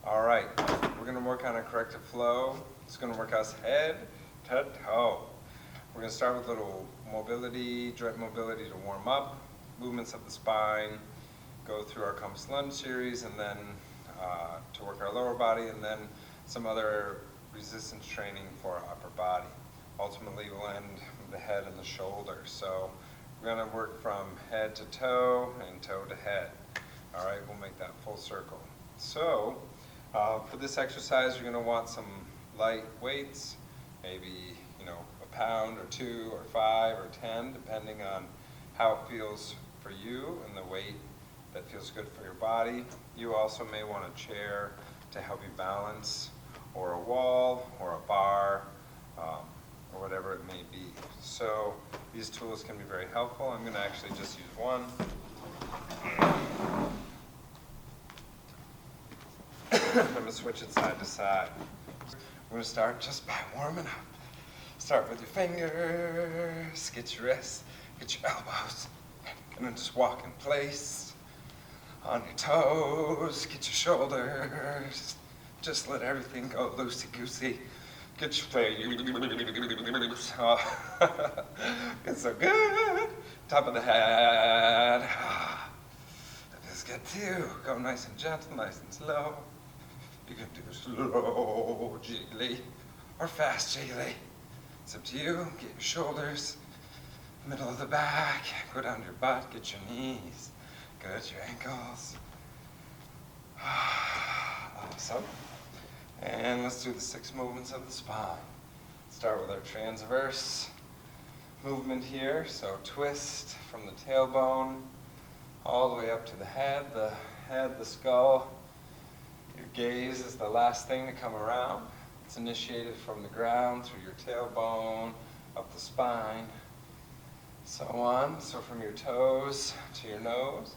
All right, we're gonna work on a corrective flow. It's gonna work us head to toe. We're gonna start with a little mobility, joint mobility to warm up, movements of the spine, go through our compass lunge series, and then to work our lower body, and then some other resistance training for our upper body. Ultimately, we'll end with the head and the shoulders. So we're gonna work from head to toe and toe to head. All right, we'll make that full circle. So for this exercise, you're gonna want some light weights, maybe a pound or 2 or 5 or 10, depending on how it feels for you and the weight that feels good for your body. You also may want a chair to help you balance, or a wall, or a bar, or whatever it may be. So these tools can be very helpful. I'm gonna actually just use one. I'm gonna switch it side to side. We're gonna start just by warming up. Start with your fingers, get your wrists, get your elbows, and then just walk in place. On your toes, get your shoulders. Just let everything go loosey-goosey. Get your face. Oh, it's so good. Top of the head. That feels good too. Go nice and gentle, nice and slow. You can do slow jiggly or fast jiggly. It's up to you. Get your shoulders, middle of the back. Go down to your butt, get your knees. Good, your ankles. Awesome. And let's do the 6 movements of the spine. Start with our transverse movement here. So twist from the tailbone all the way up to the head, the skull. Your gaze is the last thing to come around. It's initiated from the ground through your tailbone, up the spine, so on. So from your toes to your nose.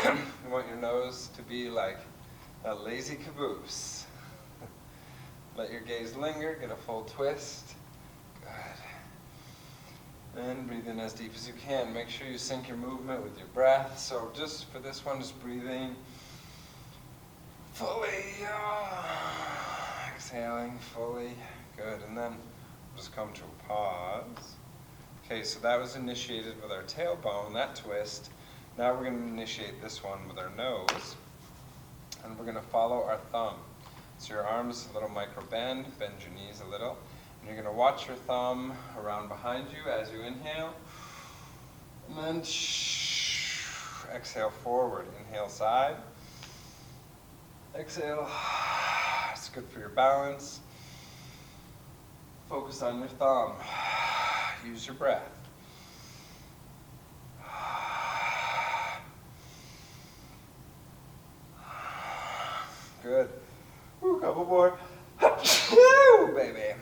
You want your nose to be like a lazy caboose. Let your gaze linger, get a full twist. Good. And breathe in as deep as you can. Make sure you sync your movement with your breath. So just for this one, just breathing fully. Exhaling fully. Good. And then we'll just come to a pause. Okay, so that was initiated with our tailbone, that twist. Now we're going to initiate this one with our nose, and we're going to follow our thumb. So your arms a little micro bend your knees a little, and you're going to watch your thumb around behind you as you inhale, and then exhale forward. Inhale side, exhale. It's good for your balance. Focus on your thumb. Use your breath. Good. Ooh, couple more. Baby.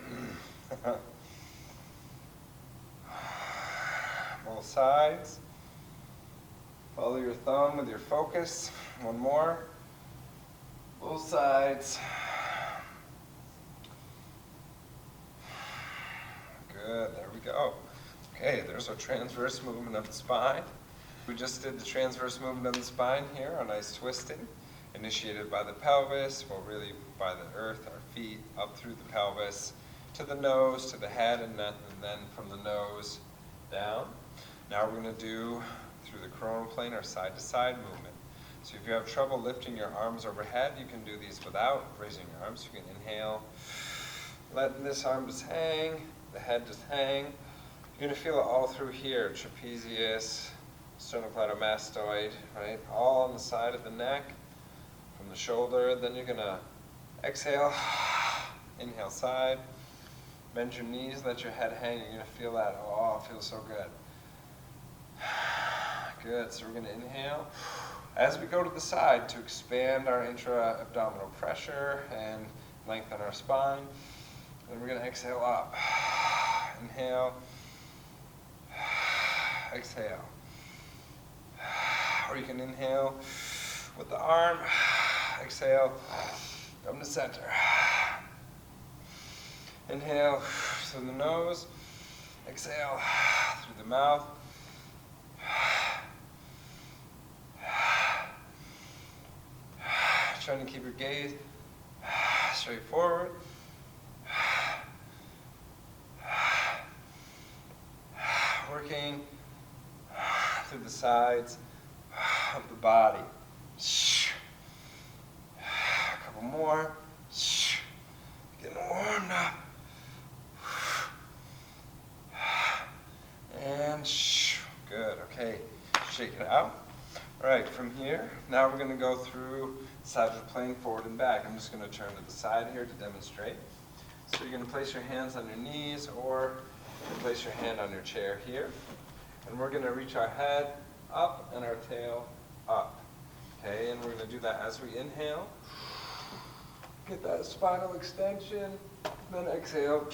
Both sides. Follow your thumb with your focus. One more. Both sides. Good, there we go. Okay, there's our transverse movement of the spine. We just did the transverse movement of the spine here, a nice twisting. Initiated by the pelvis, well really by the earth, our feet, up through the pelvis, to the nose, to the head, and then from the nose down. Now we're going to do, through the coronal plane, our side-to-side movement. So if you have trouble lifting your arms overhead, you can do these without raising your arms. You can inhale, let this arm just hang, the head just hang. You're going to feel it all through here, trapezius, sternocleidomastoid, right? All on the side of the neck. From the shoulder, then you're gonna exhale, inhale side, bend your knees, let your head hang. You're gonna feel that. Oh, it feels so good. Good. So we're gonna inhale as we go to the side to expand our intra-abdominal pressure and lengthen our spine. Then we're gonna exhale up. Inhale, exhale. Or you can inhale with the arm. Exhale, come to center. Inhale through the nose. Exhale through the mouth. Trying to keep your gaze straight forward. Working through the sides of the body. A couple more. Getting warmed up. And good. Okay, shake it out. All right, from here, now we're going to go through sides of the plane, forward and back. I'm just going to turn to the side here to demonstrate. So you're going to place your hands on your knees, or you can place your hand on your chair here. And we're going to reach our head up and our tail up. Okay, and we're going to do that as we inhale. Get that spinal extension. Then exhale.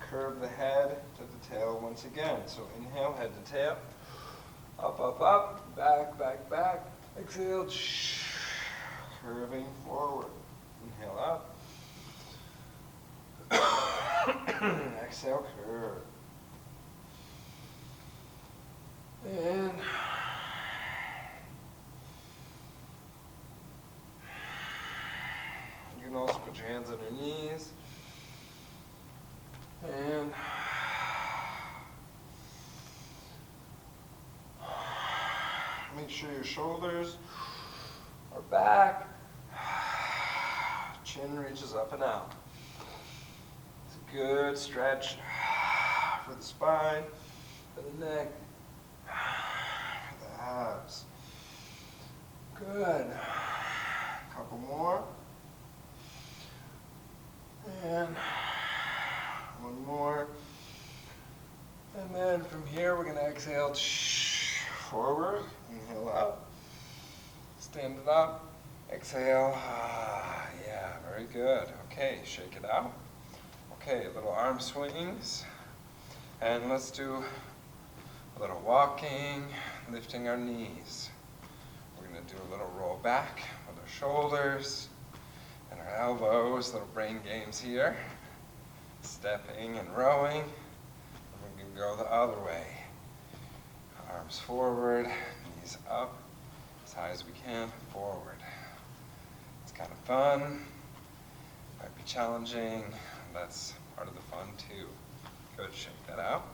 Curve the head to the tail once again. So inhale, head to tail. Up, up, up. Back, back, back. Exhale. Curving forward. Inhale up. Exhale, curve. And you can also put your hands on your knees. And make sure your shoulders are back. Chin reaches up and out. It's a good stretch for the spine, for the neck, for the abs. Good. A couple more. And one more. And then from here, we're going to exhale forward. Inhale up. Stand it up. Exhale. Yeah, very good. Okay, shake it out. Okay, little arm swings. And let's do a little walking, lifting our knees. We're going to do a little roll back with our shoulders and our elbows, little brain games here. Stepping and rowing. And we can go the other way. Arms forward, knees up, as high as we can, forward. It's kind of fun. Might be challenging. That's part of the fun too. Good, shake that out.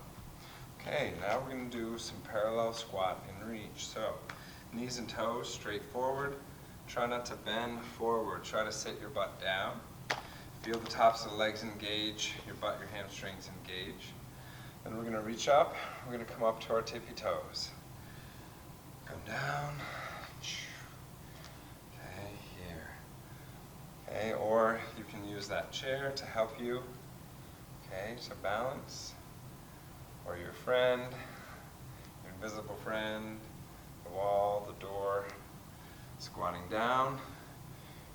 Okay, now we're going to do some parallel squat and reach. So, knees and toes straight forward. Try not to bend forward. Try to sit your butt down. Feel the tops of the legs engage, your butt, your hamstrings engage. Then we're going to reach up. We're going to come up to our tippy toes. Come down. Okay, here. Okay, or you can use that chair to help you. Okay, so balance. Or your friend, your invisible friend, the wall, the door. Squatting down,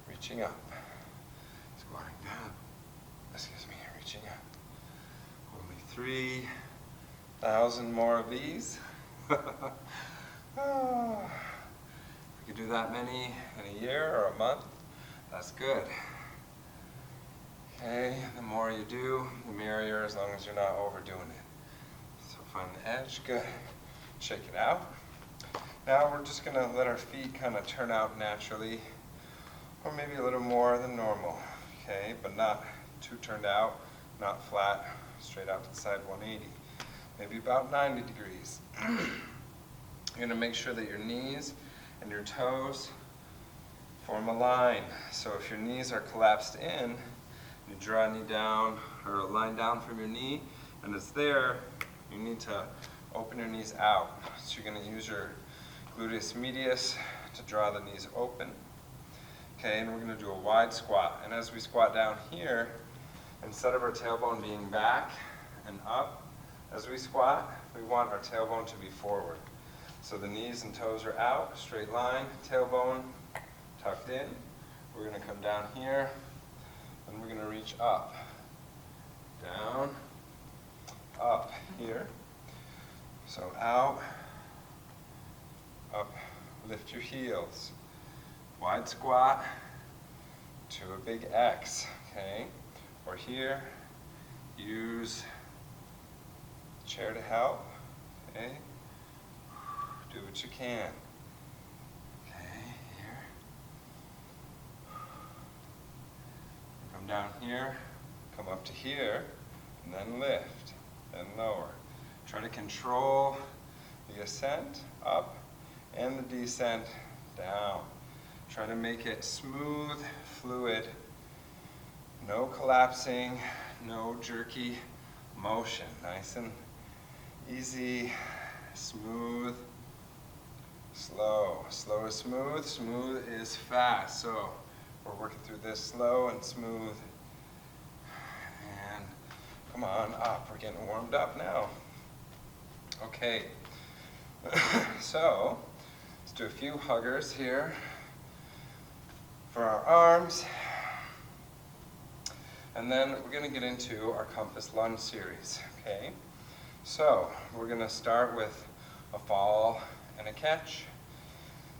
reaching up. Squatting down, reaching up. Only 3,000 more of these. If you do that many in a year or a month, that's good. Okay, the more you do, the merrier, as long as you're not overdoing it. So find the edge, good. Shake it out. Now we're just going to let our feet kind of turn out naturally, or maybe a little more than normal, okay? But not too turned out, not flat, straight out to the side 180. Maybe about 90 degrees. You're going to make sure that your knees and your toes form a line. So if your knees are collapsed in, you draw a knee down, or a line down from your knee, and it's there, you need to open your knees out. So you're going to use your gluteus medius to draw the knees open. Okay, and we're going to do a wide squat. And as we squat down here, instead of our tailbone being back and up, as we squat, we want our tailbone to be forward. So the knees and toes are out, straight line, tailbone tucked in. We're going to come down here, and we're going to reach up. Down, up here. So out, up, lift your heels. Wide squat to a big X, okay? Or here, use the chair to help, okay? Do what you can. Okay, here. down here, come up to here, and then lift, then lower. Try to control the ascent up and the descent down. Try to make it smooth, fluid, no collapsing, no jerky motion. Nice and easy, smooth, slow. Slow is smooth, smooth is fast. So we're working through this slow and smooth. And come on up, we're getting warmed up now. Okay, so let's do a few huggers here for our arms. And then we're going to get into our compass lunge series, okay? So we're going to start with a fall and a catch.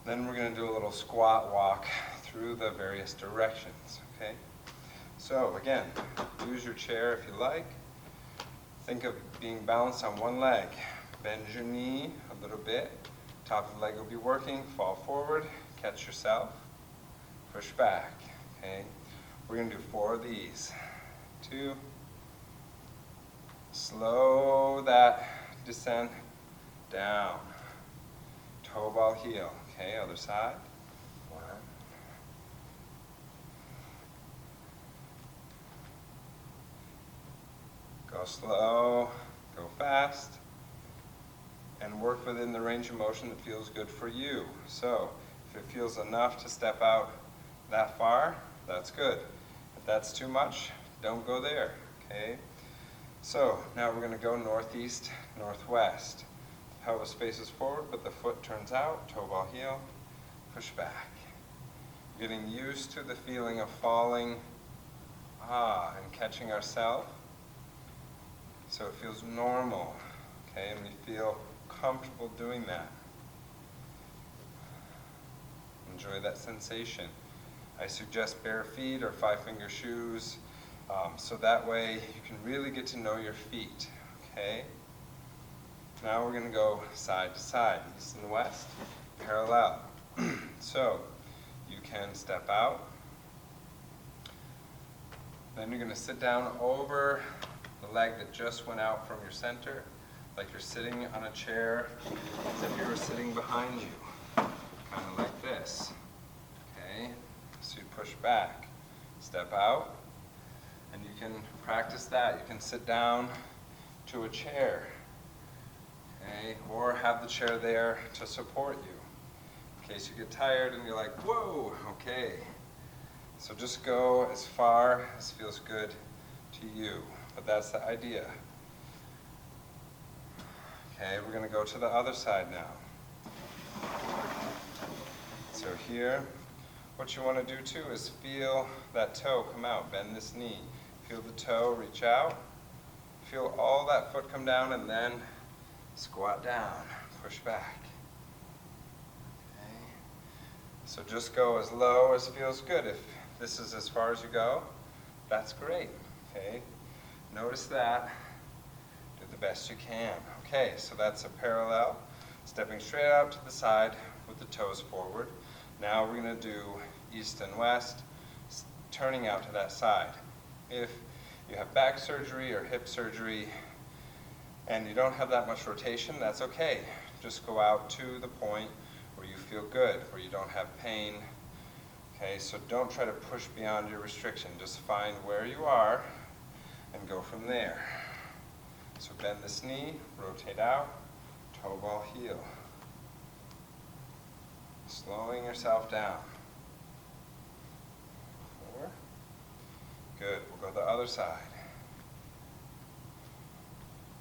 Then we're going to do a little squat walk through the various directions, okay? So again, use your chair if you like. Think of being balanced on one leg. Bend your knee a little bit. Top of the leg will be working. Fall forward, catch yourself, push back, okay? We're going to do 4 of these. 2. Slow that descent down. Toe ball heel. Okay, other side. 1. Go slow, go fast, and work within the range of motion that feels good for you. So, if it feels enough to step out that far, that's good. If that's too much, don't go there, okay? So, now we're going to go northeast, northwest. The pelvis faces forward, but the foot turns out, toe ball heel, push back. Getting used to the feeling of falling, and catching ourselves. So it feels normal, okay, and we feel comfortable doing that. Enjoy that sensation. I suggest bare feet or 5-finger shoes, so that way you can really get to know your feet, okay? Now we're going to go side to side, east and west, parallel. So you can step out, then you're going to sit down over the leg that just went out from your center, like you're sitting on a chair, as if you were sitting behind you, kind of like this, okay? So you push back, step out, and you can practice that. You can sit down to a chair, okay? Or have the chair there to support you, in case you get tired and you're like, whoa, okay. So just go as far as feels good to you. But that's the idea. Okay, we're going to go to the other side now. So here, what you want to do too is feel that toe come out, bend this knee. Feel the toe reach out. Feel all that foot come down and then squat down, push back. Okay. So just go as low as feels good. If this is as far as you go, that's great. Okay. Notice that, do the best you can. Okay, so that's a parallel, stepping straight out to the side with the toes forward. Now we're going to do east and west, turning out to that side. If you have back surgery or hip surgery and you don't have that much rotation, that's okay. Just go out to the point where you feel good, where you don't have pain. Okay, so don't try to push beyond your restriction. Just find where you are and go from there. So bend this knee, rotate out, toe ball heel. Slowing yourself down. 4. Good, we'll go the other side.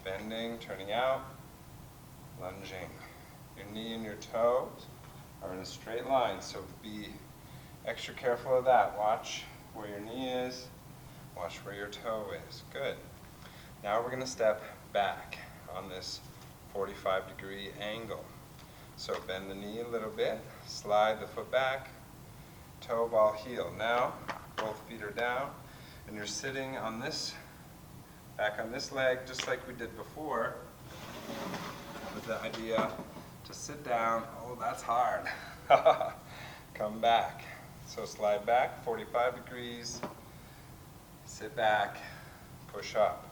Bending, turning out, lunging. Your knee and your toes are in a straight line, so be extra careful of that. Watch where your knee is. Watch where your toe is. Good. Now we're going to step back on this 45-degree angle. So bend the knee a little bit, slide the foot back, toe ball heel. Now both feet are down and you're sitting on this, back on this leg just like we did before, with the idea to sit down. Oh, that's hard. Come back. So slide back 45 degrees. sit back, push up.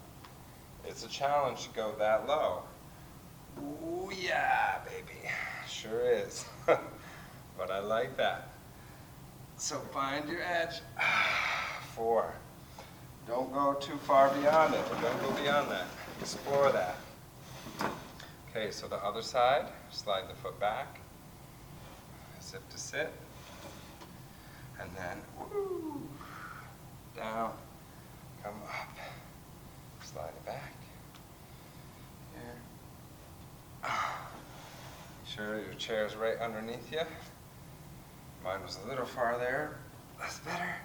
It's a challenge to go that low. Ooh, yeah, baby. Sure is. But I like that. So find your edge. 4. Don't go too far beyond it. Don't go beyond that. Explore that. Okay, so the other side, slide the foot back, as if to sit, and then woo, down, come up, slide it back, here. Sure your chair is right underneath you. Mine was a little far there. That's better.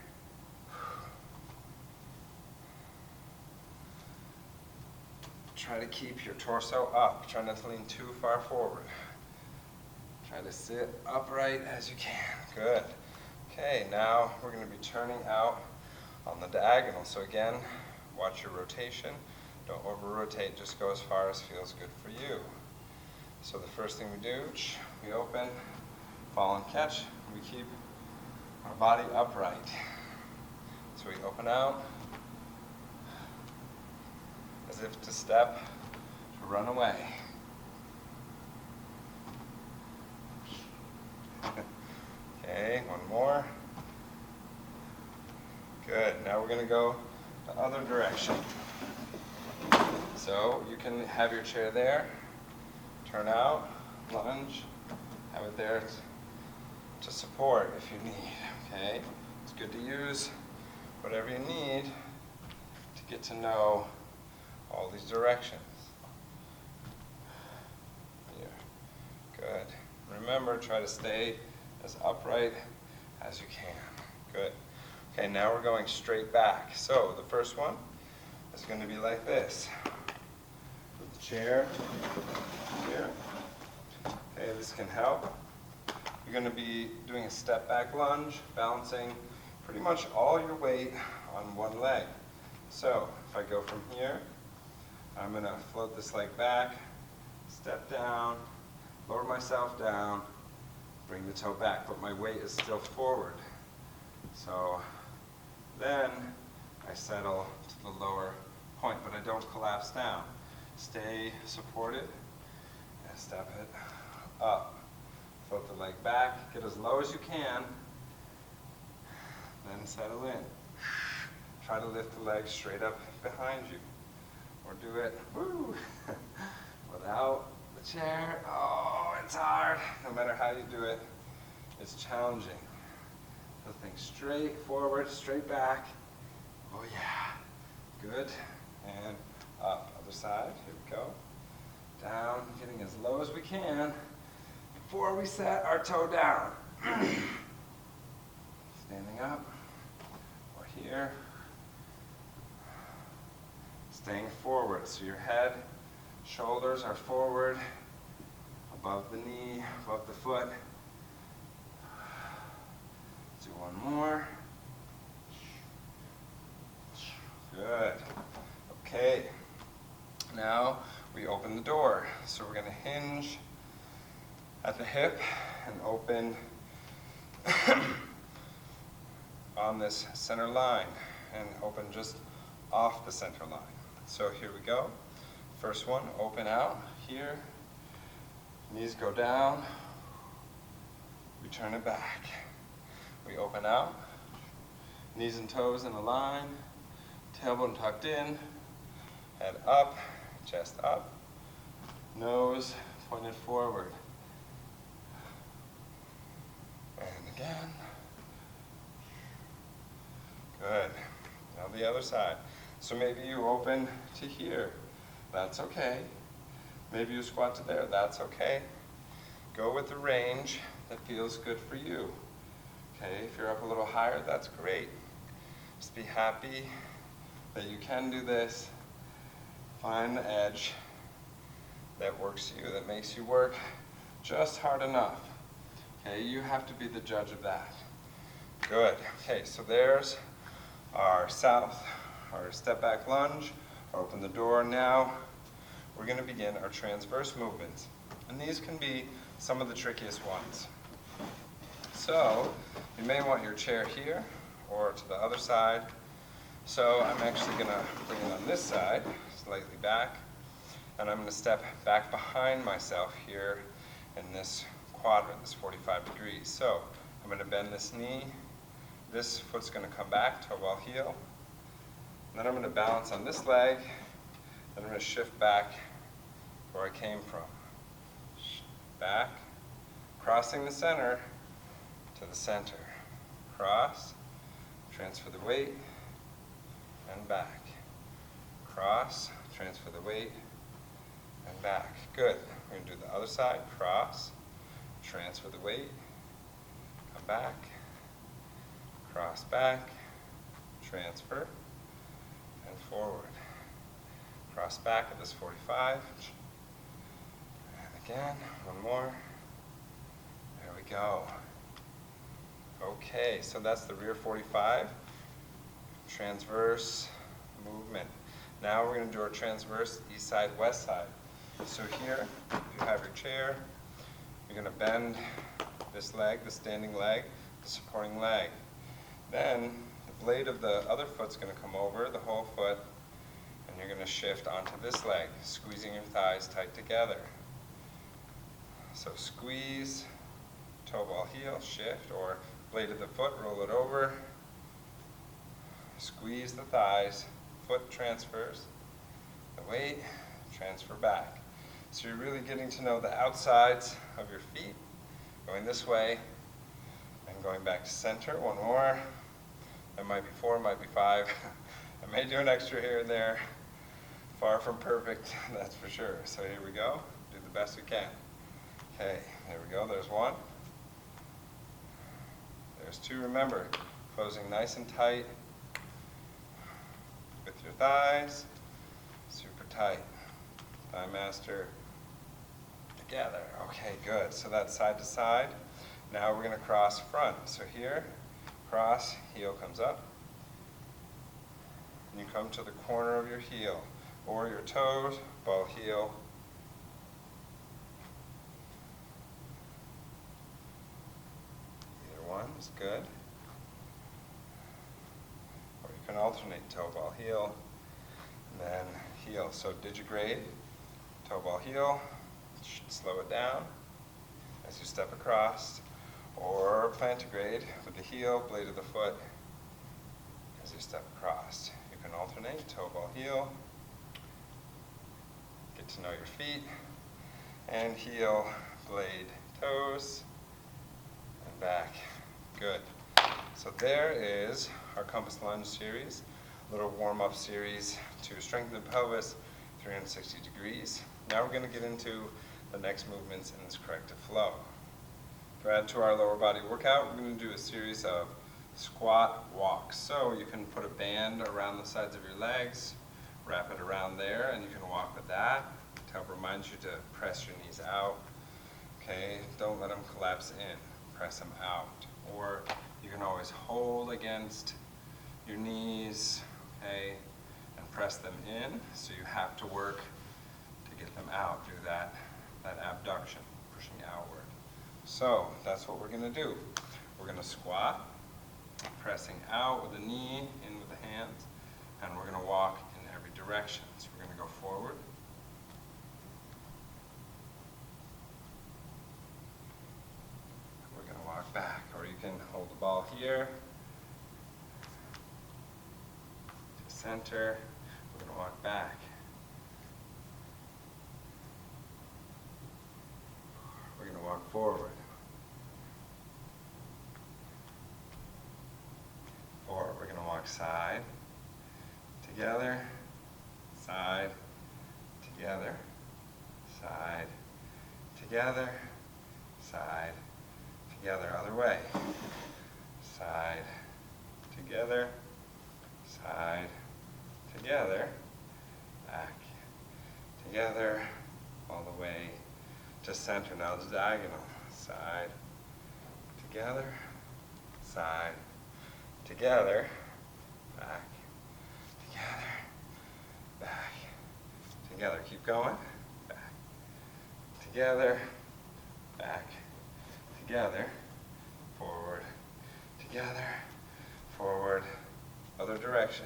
Try to keep your torso up. Try not to lean too far forward. Try to sit upright as you can. Good. Okay, now we're going to be turning out on the diagonal. So again, watch your rotation. Don't over-rotate, just go as far as feels good for you. So the first thing we do, we open, fall and catch. We keep our body upright. So we open out, as if to step, to run away. Okay, one more. Good, now we're going to go the other direction. So you can have your chair there, turn out, lunge, have it there to support if you need, okay? It's good to use whatever you need to get to know all these directions. Here, good. Remember, try to stay as upright as you can. Good. Okay, now we're going straight back. So the first one is going to be like this. With the chair here. Okay, this can help. You're going to be doing a step back lunge, balancing pretty much all your weight on one leg. So if I go from here, I'm going to float this leg back, step down, lower myself down, bring the toe back, but my weight is still forward. So then I settle to the lower point, but I don't collapse down. Stay supported and step it up. Float the leg back, get as low as you can, then settle in. Try to lift the leg straight up behind you. Or do it, woo, without the chair. Oh, it's hard. No matter how you do it, it's challenging. So think straight forward, straight back. Oh yeah, good. And up, other side, here we go. Down, getting as low as we can before we set our toe down. Standing up, or here. Staying forward, so your head, shoulders are forward, above the knee, above the foot. Do one more. Good. Okay. Now we open the door. So we're going to hinge at the hip and open on this center line and open just off the center line. So here we go. First one, open out here. Knees go down. We turn it back. We open out. Knees and toes in a line. Tailbone tucked in. Head up, chest up. Nose pointed forward. And again. Good. Now the other side. So maybe you open to here. That's okay. Maybe you squat to there. That's okay. Go with the range that feels good for you. Okay, if you're up a little higher, that's great. Just be happy that you can do this. Find the edge that works you, that makes you work just hard enough. Okay, you have to be the judge of that. Good. Okay, so there's our our step back lunge. Open the door now. We're going to begin our transverse movements. And these can be some of the trickiest ones. So you may want your chair here or to the other side. So I'm actually going to bring it on this side, slightly back, and I'm going to step back behind myself here in this quadrant, this 45 degrees. So I'm going to bend this knee, this foot's going to come back, toe ball heel, and then I'm going to balance on this leg, then I'm going to shift back where I came from. Back, crossing the center to the center. Cross, transfer the weight, and back. Cross, transfer the weight, and back. Good. We're going to do the other side. Cross, transfer the weight, come back, cross back, transfer, and forward. Cross back at this 45. And again, one more. There we go. Okay, so that's the rear 45. Transverse movement. Now we're going to do our transverse east side, west side. So here, if you have your chair, you're going to bend this leg, the standing leg, the supporting leg. Then the blade of the other foot's going to come over, the whole foot, and you're going to shift onto this leg, squeezing your thighs tight together. So squeeze, toe ball heel, shift, or blade of the foot, roll it over, squeeze the thighs, foot transfers, the weight, transfer back. So you're really getting to know the outsides of your feet, going this way, and going back to center. One more. It might be 4, it might be 5. I may do an extra here and there. Far from perfect, that's for sure. So here we go. Do the best we can. Okay, there we go. There's 1. There's 2. Remember, closing nice and tight with your thighs. Super tight. Thigh master. Together. Okay, good. So that's side to side. Now we're going to cross front. So here, cross, heel comes up. And you come to the corner of your heel, or your toes, ball heel. Either one is good. Or you can alternate toe, ball, heel, and then heel. So digigrade, toe, ball, heel. Slow it down as you step across, or plantigrade with the heel, blade of the foot, as you step across. You can alternate, toe, ball, heel, get to know your feet, and heel, blade, toes, and back. Good. So there is our compass lunge series, a little warm-up series to strengthen the pelvis, 360 degrees. Now we're going to get into the next movements in this corrective flow. To add to our lower body workout, we're going to do a series of squat walks. So you can put a band around the sides of your legs, wrap it around there, and you can walk with that to help remind you to press your knees out. Okay, don't let them collapse in, press them out. Or you can always hold against your knees, okay, and press them in, so you have to work to get them out. Do that abduction, pushing outward. So that's what we're going to do. We're going to squat, pressing out with the knee, in with the hands, and we're going to walk in every direction. So we're going to go forward. We're going to walk back, or you can hold the ball here to center. We're going to walk back. We're going to walk forward. Forward. We're going to walk side, together, side, together, side, together, side, together. Other way. Side, together, side, together, back, together, all the way to center. Now the diagonal. Side, together, side, together, back, together, back, together. Keep going. Back, together, back, together, forward, together, forward, other direction.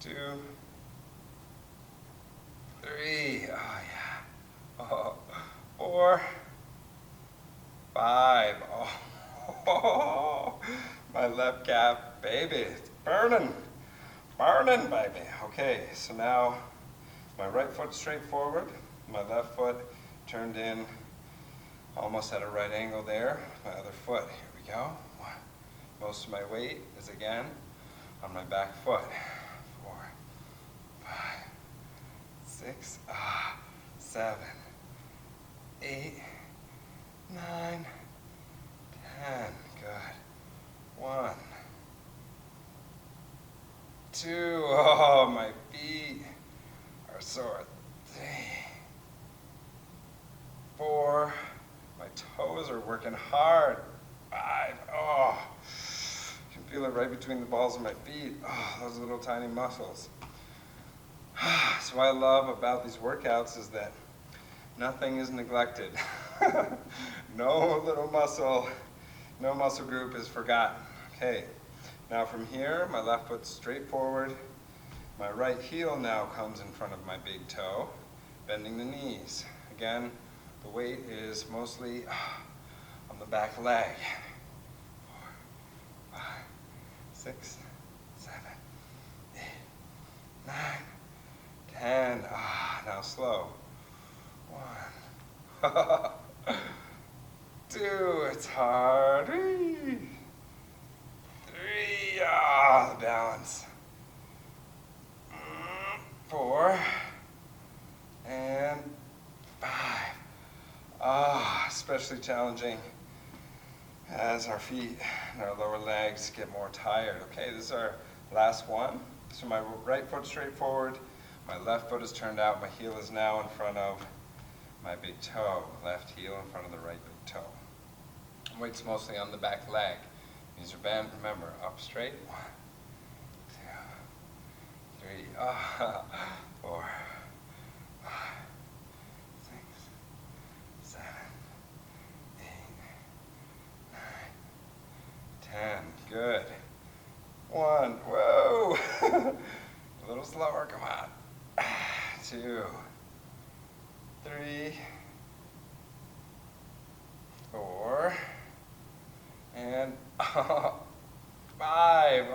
2, 3, oh yeah, oh, 4, 5, oh, my left calf, baby, it's burning, baby. Okay, so now my right foot straight forward, my left foot turned in almost at a right angle there, my other foot, here we go. Most of my weight is again on my back foot. 4, 5, 6, 7, 8, 9, 10. Good. 1, 2. Oh, my feet are sore. 3, 4. My toes are working hard. 5. Oh, you can feel it right between the balls of my feet. Oh, those little tiny muscles. So what I love about these workouts is that nothing is neglected. No little muscle, no muscle group is forgotten. Okay, now from here, my left foot straight forward. My right heel now comes in front of my big toe, bending the knees. Again, the weight is mostly on the back leg. 4, 5, 6, 7, 8, 9, 10. Now slow. 1, 2, it's hard. 3, the balance. 4, and 5. Especially challenging as our feet and our lower legs get more tired. Okay, this is our last one. So my right foot straight forward, my left foot is turned out, my heel is now in front of my big toe. Left heel in front of the right big toe. Weight's mostly on the back leg. Knees are bent, remember, up straight. 1, 2, 3, 4, 5, 6, 7, 8, 9, 10. Good. 1, whoa. A little slower, come on. 2, 3, 4, and 5.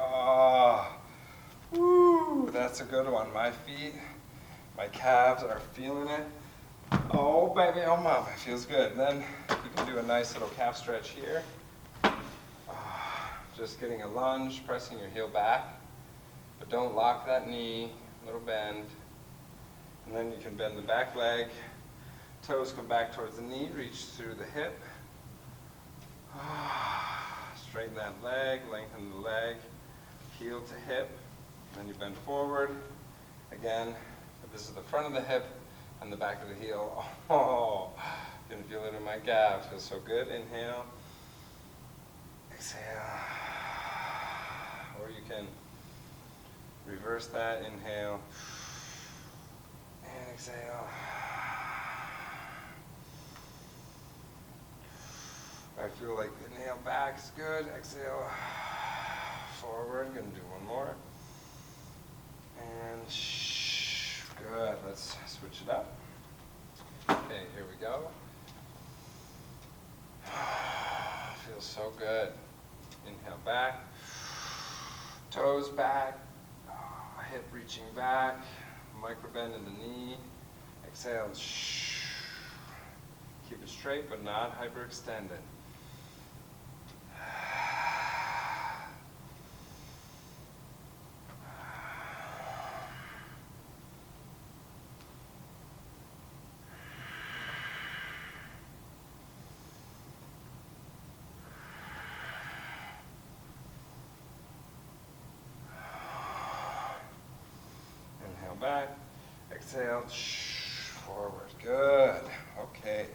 Woo, that's a good one. My feet, my calves are feeling it. Oh, baby, oh, mama, it feels good. And then you can do a nice little calf stretch here. Just getting a lunge, pressing your heel back, but don't lock that knee, little bend. And then you can bend the back leg, toes come back towards the knee, reach through the hip. Straighten that leg, lengthen the leg, heel to hip, then you bend forward. Again, this is the front of the hip and the back of the heel. Oh, you can feel it in my calves, feels so good. Inhale, exhale. Or you can reverse that, inhale, and exhale. I feel like inhale back is good, exhale forward, gonna do one more. And good, let's switch it up. Okay, here we go. Feels so good. Inhale back, toes back, hip reaching back, micro bend in the knee. Exhale, keep it straight but not hyperextended. Back, exhale, forward. Good. Okay.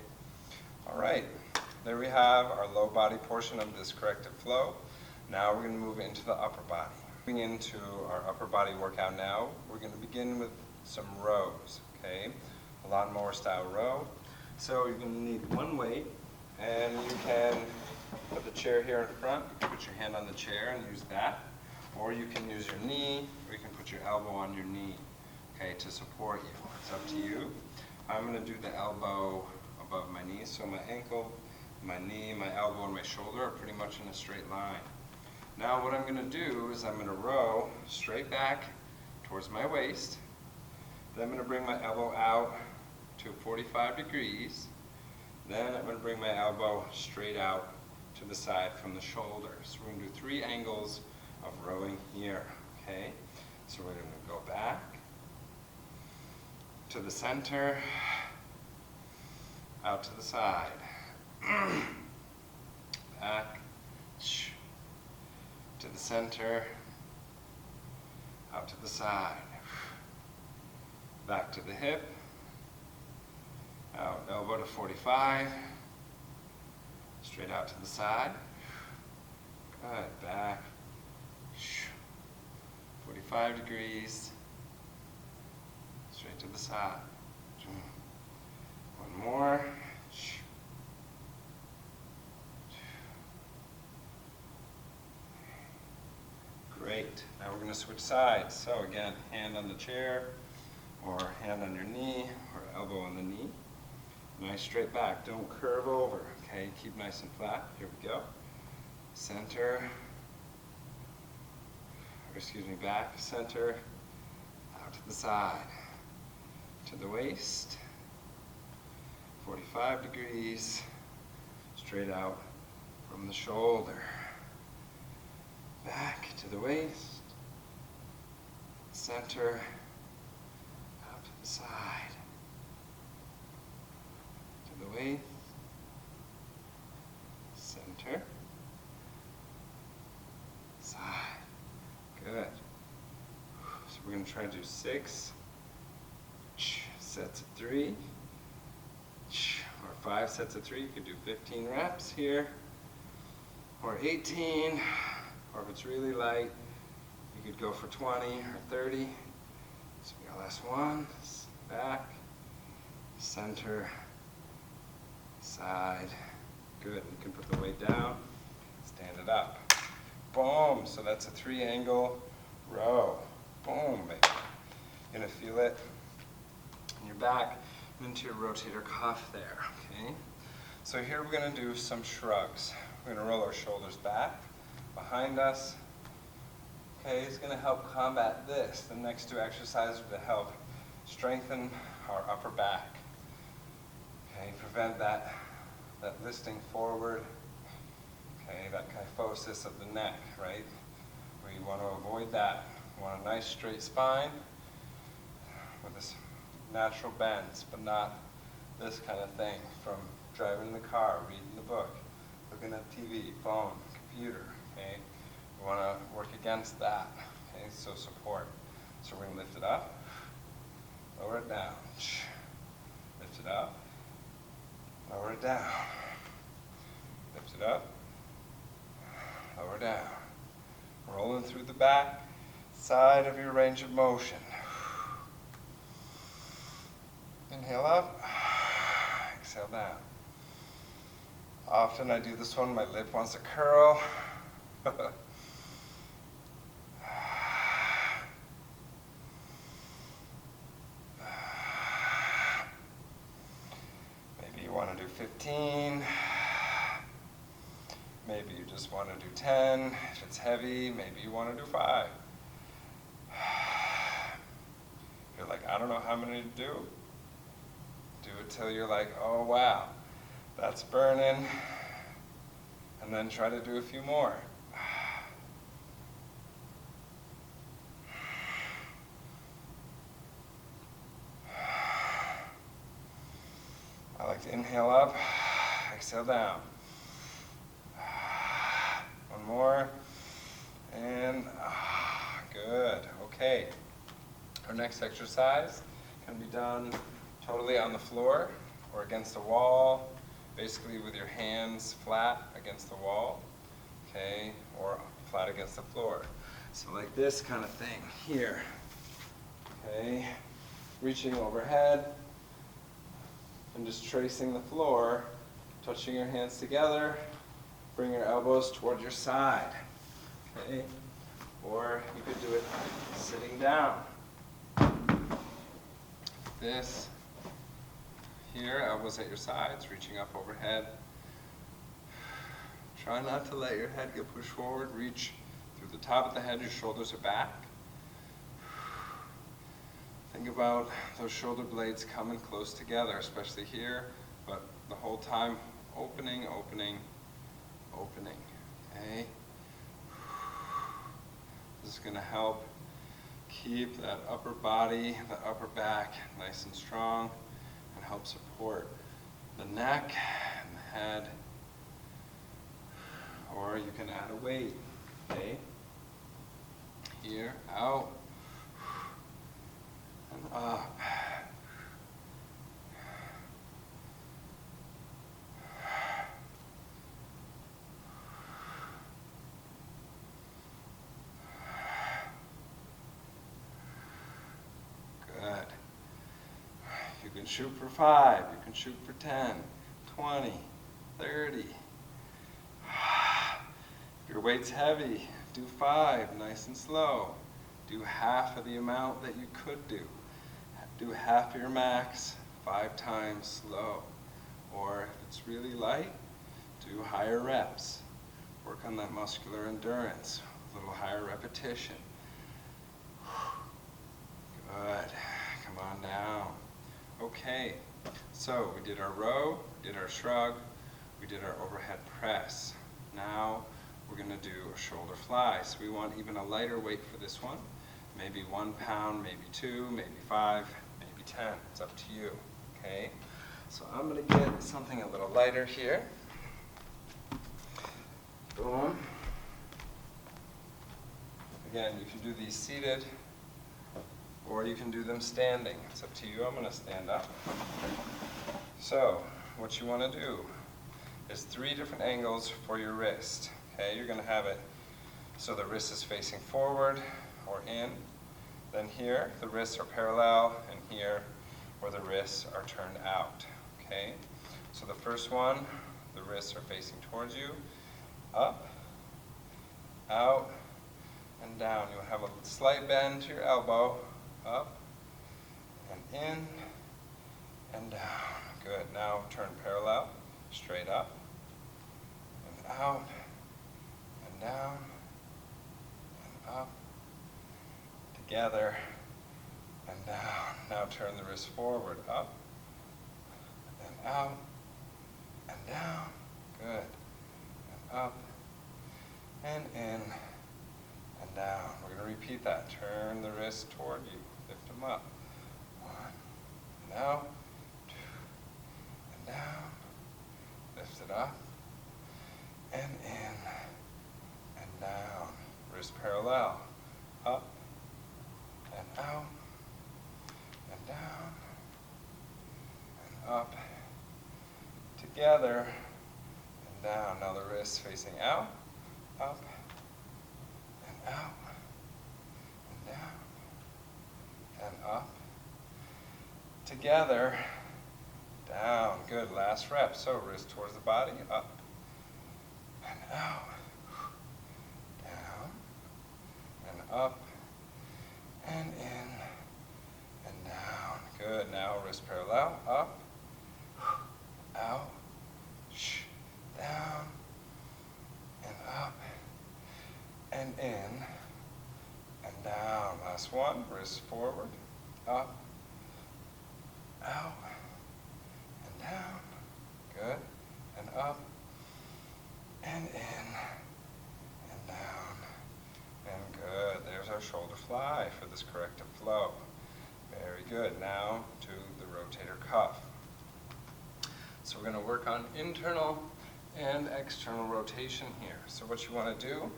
All right. There we have our low body portion of this corrective flow. Now we're going to move into the upper body. Moving into our upper body workout now, we're going to begin with some rows. Okay. A lawnmower style row. So you're going to need one weight, and you can put the chair here in front. You can put your hand on the chair and use that. Or you can use your knee, or you can put your elbow on your knee, okay, to support you. It's up to you. I'm going to do the elbow above my knee, so my ankle, my knee, my elbow, and my shoulder are pretty much in a straight line. Now what I'm going to do is I'm going to row straight back towards my waist. Then I'm going to bring my elbow out to 45 degrees. Then I'm going to bring my elbow straight out to the side from the shoulder. So we're going to do 3 angles of rowing here, okay? So we're going to go back to the center, out to the side. Back, to the center, out to the side. Back to the hip, out, elbow to 45, straight out to the side. Good, back, 45 degrees, straight to the side. One more. Great. Now we're going to switch sides. So again, hand on the chair, or hand on your knee, or elbow on the knee. Nice straight back. Don't curve over. Okay, keep nice and flat. Here we go. Center, or excuse me, back, center, out to the side, to the waist, 45 degrees, straight out from the shoulder. Back to the waist, center, out to the side, to the waist, center, side. Good. So we're going to try to do 6 sets of 3, or 5 sets of 3. You could do 15 reps here, or 18. Or if it's really light, you could go for 20 or 30. So we got last one, back, center, side. Good, you can put the weight down, stand it up. Boom, so that's a 3-angle row. Boom, baby. You're gonna feel it in your back and into your rotator cuff there, okay? So here we're gonna do some shrugs. We're gonna roll our shoulders back, behind us. Okay, it's going to help combat this. The next 2 exercises are to help strengthen our upper back. Okay, prevent that listing forward. Okay, that kyphosis of the neck, right? We want to avoid that. We want a nice straight spine with this natural bends, but not this kind of thing from driving in the car, reading the book, looking at TV, phone, computer. Okay, we want to work against that. Okay, so support. So we're going to lift it up, lower it down, lift it up, lower it down, lift it up, lower down. Rolling through the back side of your range of motion. Inhale up, exhale down. Often I do this one, my lip wants to curl. Maybe you want to do 15. Maybe you just want to do 10. If it's heavy, maybe you want to do 5. You're like, I don't know how many to do. Do it till you're like, oh wow, that's burning. And then try to do a few more. I like to inhale up, exhale down. One more, and good. Okay, our next exercise can be done totally on the floor or against a wall, basically with your hands flat against the wall, okay, or flat against the floor. So like this kind of thing here, okay, reaching overhead and just tracing the floor, touching your hands together, bring your elbows toward your side, okay, Or you could do it sitting down. This. Here, elbows at your sides, reaching up overhead. Try not to let your head get pushed forward. Reach through the top of the head, your shoulders are back. Think about those shoulder blades coming close together, especially here, but the whole time opening, opening, opening, okay? This is gonna help keep that upper body, the upper back nice and strong and help support the neck and the head. Or you can add a weight, okay? Here, out, and up. Good. You can shoot for 5, you can shoot for 10, 20, 30. If your weight's heavy, do 5, nice and slow. Do half of the amount that you could do. Do half of your max, 5 times slow. Or if it's really light, do higher reps. Work on that muscular endurance, a little higher repetition. Good, come on down. Okay, so we did our row, we did our shrug, we did our overhead press. Now we're gonna do a shoulder fly. So we want even a lighter weight for this one. Maybe 1 pound, maybe 2, maybe 5, maybe 10. It's up to you, okay? So I'm gonna get something a little lighter here. Boom. Again, you can do these seated, or you can do them standing. It's up to you. I'm gonna stand up. So what you wanna do is 3 different angles for your wrist. Okay, you're gonna have it so the wrist is facing forward or in. Then here, the wrists are parallel, and here, where the wrists are turned out. Okay, so the first one, the wrists are facing towards you, up, out, and down. You'll have a slight bend to your elbow, up, and in, and down. Good, now turn parallel, straight up, and out, and down, and up, together, and down. Now turn the wrist forward, up, and out, and down. Good. And up, and in, and down. We're going to repeat that. Turn the wrist toward you. Lift them up. 1, and out, 2, and down. Lift it up, and in, and down. Wrist parallel. Up, and out, and down, and up, together, and down. Now the wrists facing out, up, and out, and down, and up, together, down. Good, last rep. So wrist towards the body, up, and out, down, and up, and in, and down. Good, now wrist parallel, up, out, down, and up, and in, and down. Last one, wrist forward, up, out, and down. Good, and up, and in, and down. And good, there's our shoulder fly for this corrective flow. Very good, now to the rotator cuff. So we're going to work on internal and external rotation here. So what you want to do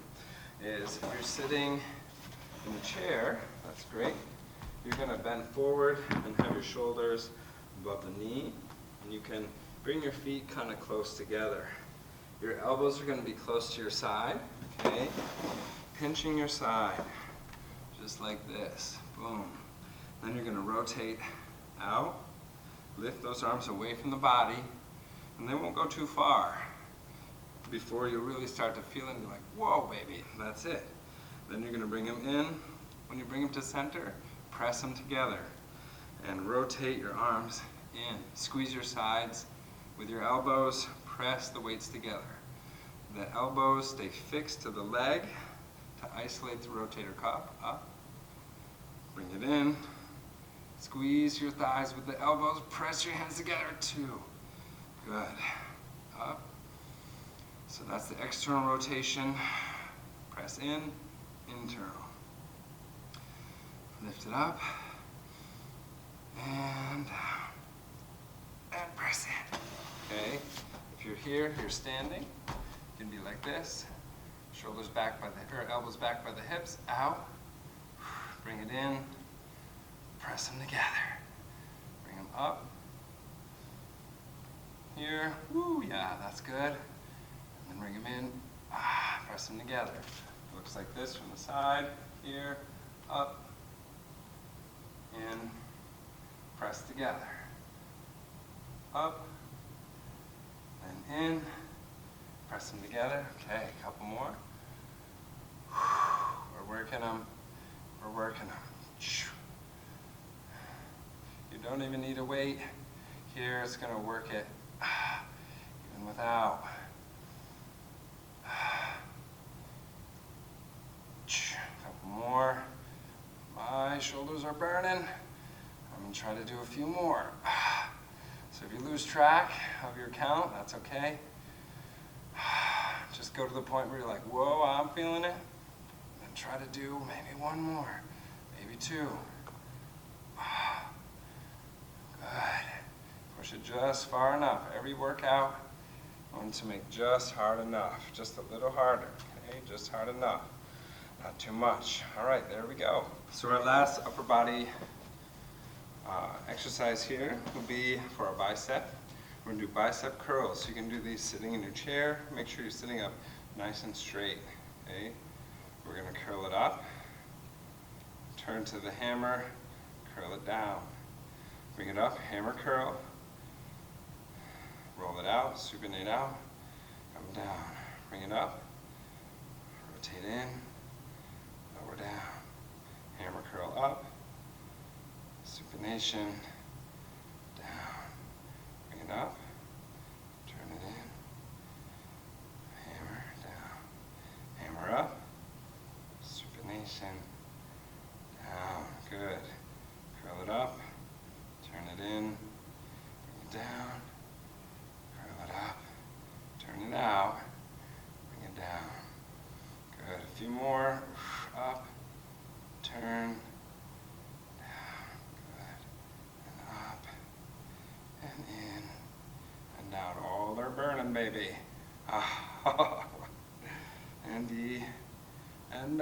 is, if you're sitting in the chair, that's great. You're going to bend forward and have your shoulders above the knee. And you can bring your feet kind of close together. Your elbows are going to be close to your side, okay? Pinching your side, just like this. Boom. Then you're going to rotate out, lift those arms away from the body, and they won't go too far before you really start to feel it and you're like, whoa, baby, that's it. Then you're gonna bring them in. When you bring them to center, press them together and rotate your arms in. Squeeze your sides with your elbows, press the weights together. The elbows stay fixed to the leg to isolate the rotator cuff. Up, bring it in. Squeeze your thighs with the elbows, press your hands together, 2. Good. Up. So that's the external rotation. Press in, internal. Lift it up, and down, and press in. Okay, if you're here, you're standing. You can be like this. Shoulders back by the, or elbows back by the hips, out. Bring it in, press them together. Bring them up. Here, woo, yeah, that's good. And then bring them in, press them together. It looks like this from the side, here, up, in, press together. Up, and in, press them together. Okay, a couple more. We're working them, we're working them. You don't even need a weight. Here it's gonna work it even without. Couple more. My shoulders are burning. I'm gonna try to do a few more. So if you lose track of your count, that's okay. Just go to the point where you're like, whoa, I'm feeling it. And try to do maybe one more, maybe 2. Good. Push it just far enough. Every workout, I want to make just hard enough. Just a little harder, okay? Just hard enough. Not too much. All right, there we go. So our last upper body exercise here will be for our bicep. We're gonna do bicep curls. So you can do these sitting in your chair. Make sure you're sitting up nice and straight, okay? We're gonna curl it up, turn to the hammer, curl it down. Bring it up, hammer curl, roll it out, supinate out, come down. Bring it up, rotate in, lower down, hammer curl up, supination, down. Bring it up, turn it in, hammer down, hammer up, supination, down. Good. Curl it up, turn it in, bring it down, curl it up, turn it out, bring it down. Good. A few more. Up, turn, down. Good. And up, and in, and down. Oh, they're burning, baby. And E, and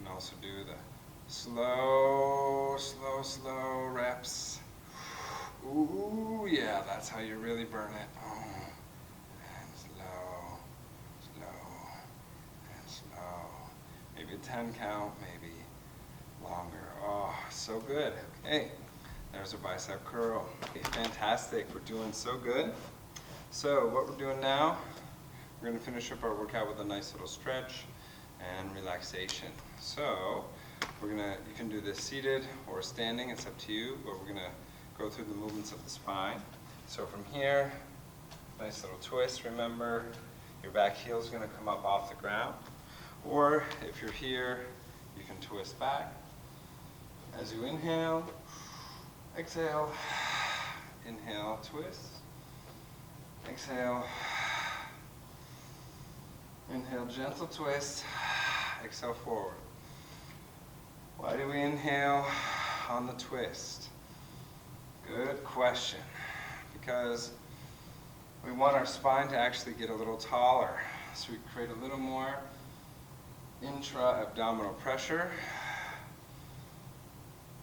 also do the slow reps. Ooh, yeah, that's how you really burn it. Oh. And slow, and slow. Maybe a 10 count, maybe longer. Oh, so good. Okay, there's a bicep curl. Okay, fantastic, we're doing so good. So what we're doing now, we're gonna finish up our workout with a nice little stretch and relaxation. So you can do this seated or standing, it's up to you, but we're gonna go through the movements of the spine. So from here, nice little twist, remember, your back heel is gonna come up off the ground. Or if you're here, you can twist back. As you inhale, exhale, inhale, twist, exhale, inhale, gentle twist, exhale forward. Why do we inhale on the twist? Good question. Because we want our spine to actually get a little taller. So we create a little more intra-abdominal pressure.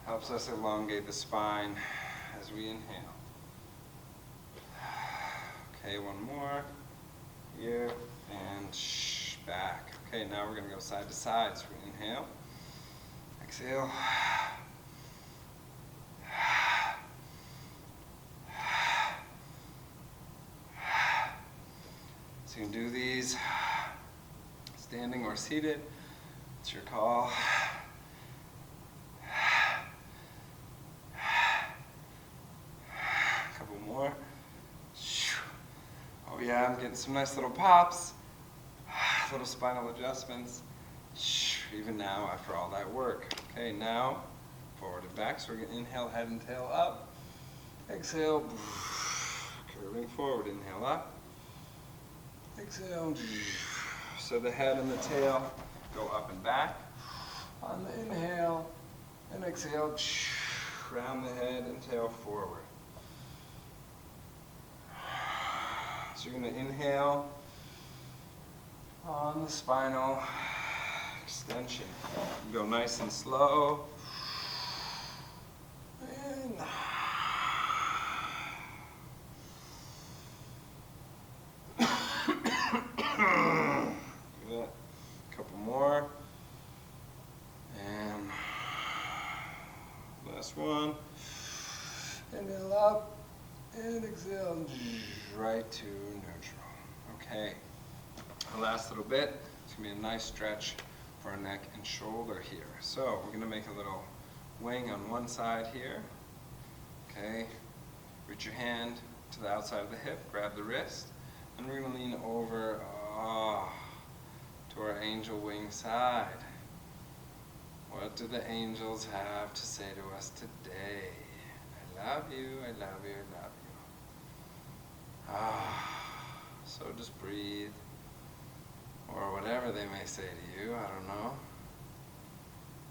Helps us elongate the spine as we inhale. Okay, one more. Here and back. Okay, now we're going to go side to side. So we inhale, exhale, So you can do these standing or seated. It's your call. A couple more. Oh yeah, I'm getting some nice little pops. Little spinal adjustments. Even now after all that work. Okay, now forward and back. So we're going to inhale, head and tail up. Exhale, curving forward. Inhale up. Exhale. So the head and the tail go up and back. On the inhale and exhale, round the head and tail forward. So you're going to inhale on the spinal extension. Go nice and slow. And good. Couple more. And last one. Inhale up and exhale right to neutral. Okay. The last little bit. It's going to be a nice stretch for our neck and shoulder here. So we're going to make a little wing on one side here. Okay. Reach your hand to the outside of the hip. Grab the wrist. And we're going to lean over to our angel wing side. What do the angels have to say to us today? I love you, I love you, I love you. So just breathe. Or whatever they may say to you, I don't know.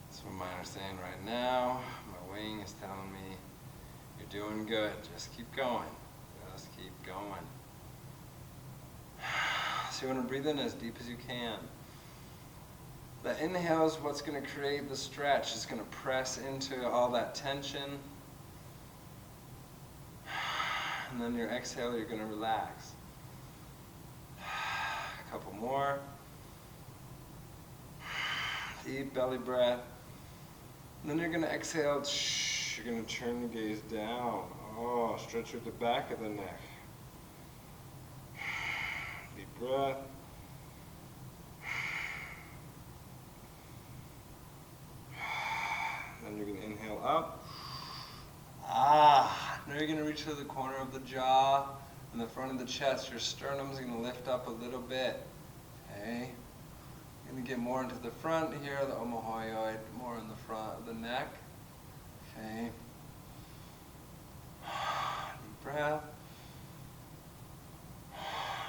That's what mine are saying right now. My wing is telling me, you're doing good. Just keep going. Just keep going. So you want to breathe in as deep as you can. The inhale is what's going to create the stretch. It's going to press into all that tension. And then your exhale, you're going to relax. A couple more. Deep belly breath. And then you're going to exhale. You're going to turn the gaze down. Stretch at the back of the neck. Deep breath. Then you're going to inhale up. Now you're going to reach to the corner of the jaw and the front of the chest. Your sternum is going to lift up a little bit. Okay. You're going to get more into the front here, the omohyoid, more in the front of the neck. Okay. Deep breath.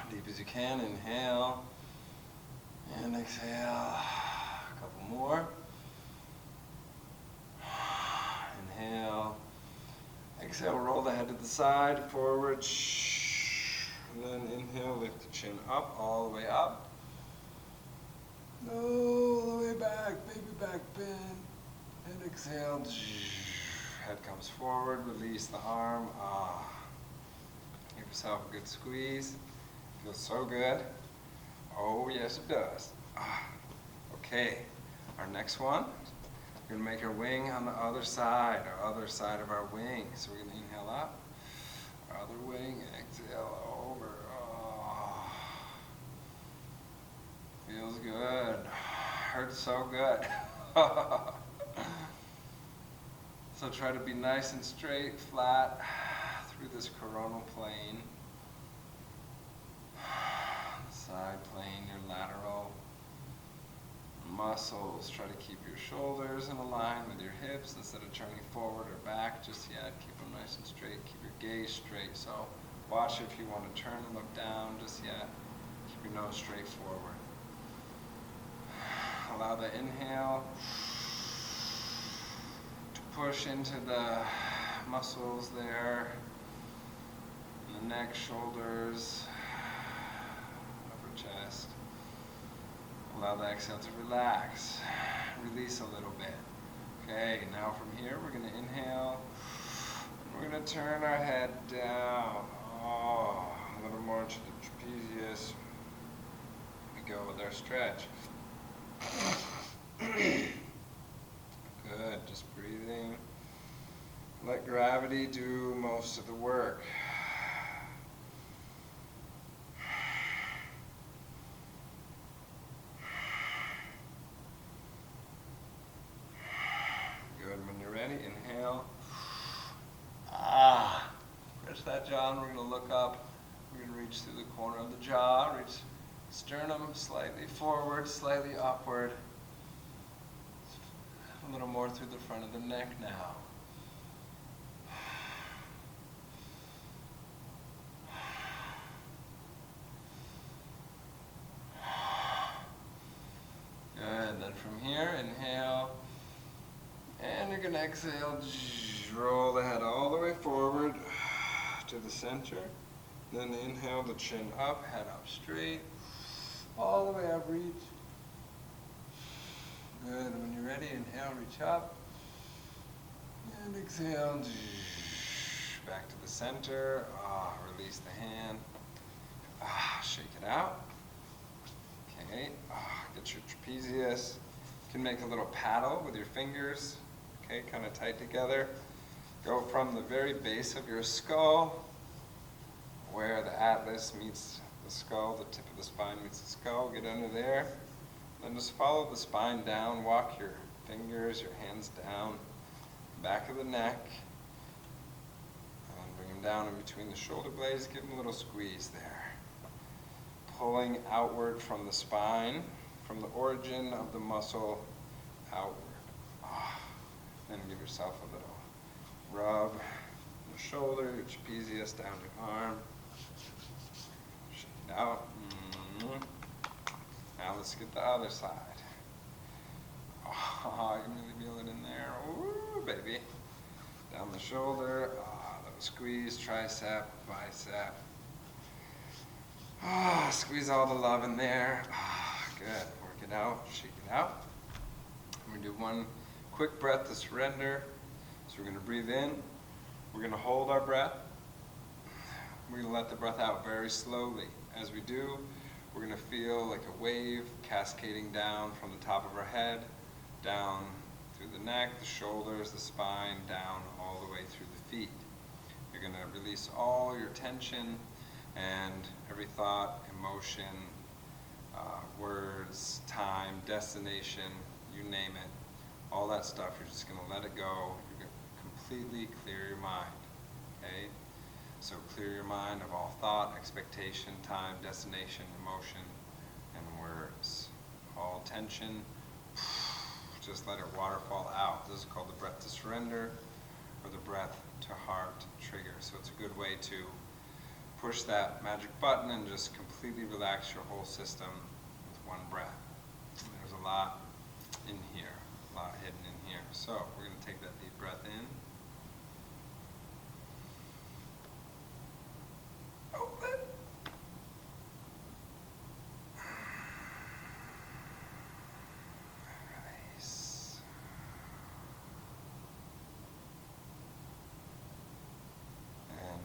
Deep as you can. Inhale. And exhale. A couple more. Inhale. Exhale, roll the head to the side, forward. And then inhale, lift the chin up, all the way up. All the way back, baby back bend. And exhale. Head comes forward, release the arm. Give yourself a good squeeze. Feels so good. Oh, yes, it does. Okay, our next one. We're going to make our wing on the other side of our wing. So we're going to inhale up, our other wing, exhale over. Feels good. Hurts so good. So try to be nice and straight, flat through this coronal plane. Side plane, your lateral muscles. Try to keep your shoulders in a line with your hips instead of turning forward or back just yet. Keep them nice and straight. Keep your gaze straight. So watch if you want to turn and look down just yet. Keep your nose straight forward. Allow the inhale to push into the muscles there, in the neck, shoulders, upper chest. Allow the exhale to relax, release a little bit. Okay, now from here we're going to inhale, and we're going to turn our head down. A little more into the trapezius. We go with our stretch. Good, just breathing. Let gravity do most of the work. inhale. Press that jaw, and we're going to look up. We're going to reach through the corner of the jaw, reach sternum slightly forward, slightly upward. A little more through the front of the neck now. Good, then from here, inhale, and you're going to exhale, roll the head all the way forward to the center. Then inhale, the chin up, head up straight, all the way up, reach. Good, when you're ready, inhale, reach up, and exhale, back to the center, release the hand, shake it out. Okay, get your trapezius. You can make a little paddle with your fingers, okay, kind of tight together. Go from the very base of your skull, where the atlas meets the skull, the tip of the spine meets the skull, get under there. Then just follow the spine down, walk your fingers, your hands down, back of the neck, and bring them down in between the shoulder blades, give them a little squeeze there. Pulling outward from the spine, from the origin of the muscle outward. Then give yourself a little rub your shoulder, your trapezius down your arm. Shake it out. Now let's get the other side. You can really feel it in there. Ooh, baby. Down the shoulder. Little squeeze, tricep, bicep. Squeeze all the love in there. Good. Work it out. Shake it out. I'm going to do one quick breath to surrender. So we're going to breathe in. We're going to hold our breath. We're going to let the breath out very slowly. As we do, we're going to feel like a wave cascading down from the top of our head, down through the neck, the shoulders, the spine, down all the way through the feet. You're going to release all your tension and every thought, emotion, words, time, destination, you name it. All that stuff, you're just going to let it go. You're going to completely clear your mind. Okay? So clear your mind of all thought, expectation, time, destination, emotion, and words. All tension, just let it waterfall out. This is called the breath to surrender, or the breath to heart trigger. So it's a good way to push that magic button and just completely relax your whole system with one breath. There's a lot in here, a lot hidden in here. So we're going to take that deep breath in.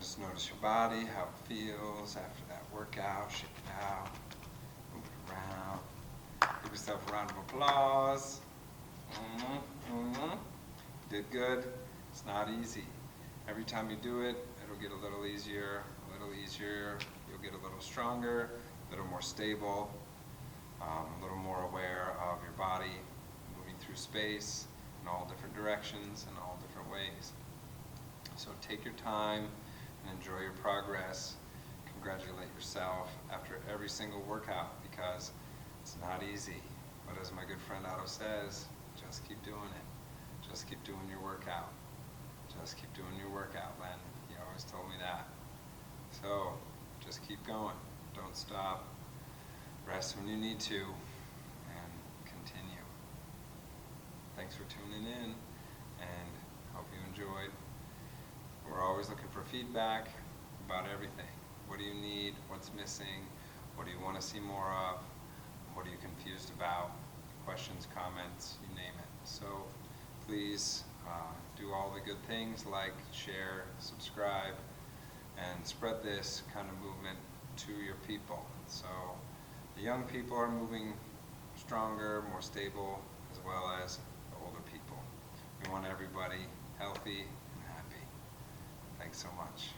Just notice your body, how it feels after that workout. Shake it out, move it around. Give yourself a round of applause. Did good. It's not easy. Every time you do it, it'll get a little easier, a little easier. You'll get a little stronger, a little more stable, a little more aware of your body moving through space in all different directions and all different ways. So take your time and enjoy your progress. Congratulate yourself after every single workout, because it's not easy. But as my good friend Otto says, just keep doing it. Just keep doing your workout. Just keep doing your workout, Len. He always told me that. So just keep going. Don't stop. Rest when you need to, and continue. Thanks for tuning in, and hope you enjoyed. We're always looking for feedback about everything. What do you need? What's missing? What do you want to see more of? What are you confused about? Questions, comments, you name it. So please do all the good things, like, share, subscribe, and spread this kind of movement to your people. So the young people are moving stronger, more stable, as well as the older people. We want everybody healthy and happy. Thanks so much.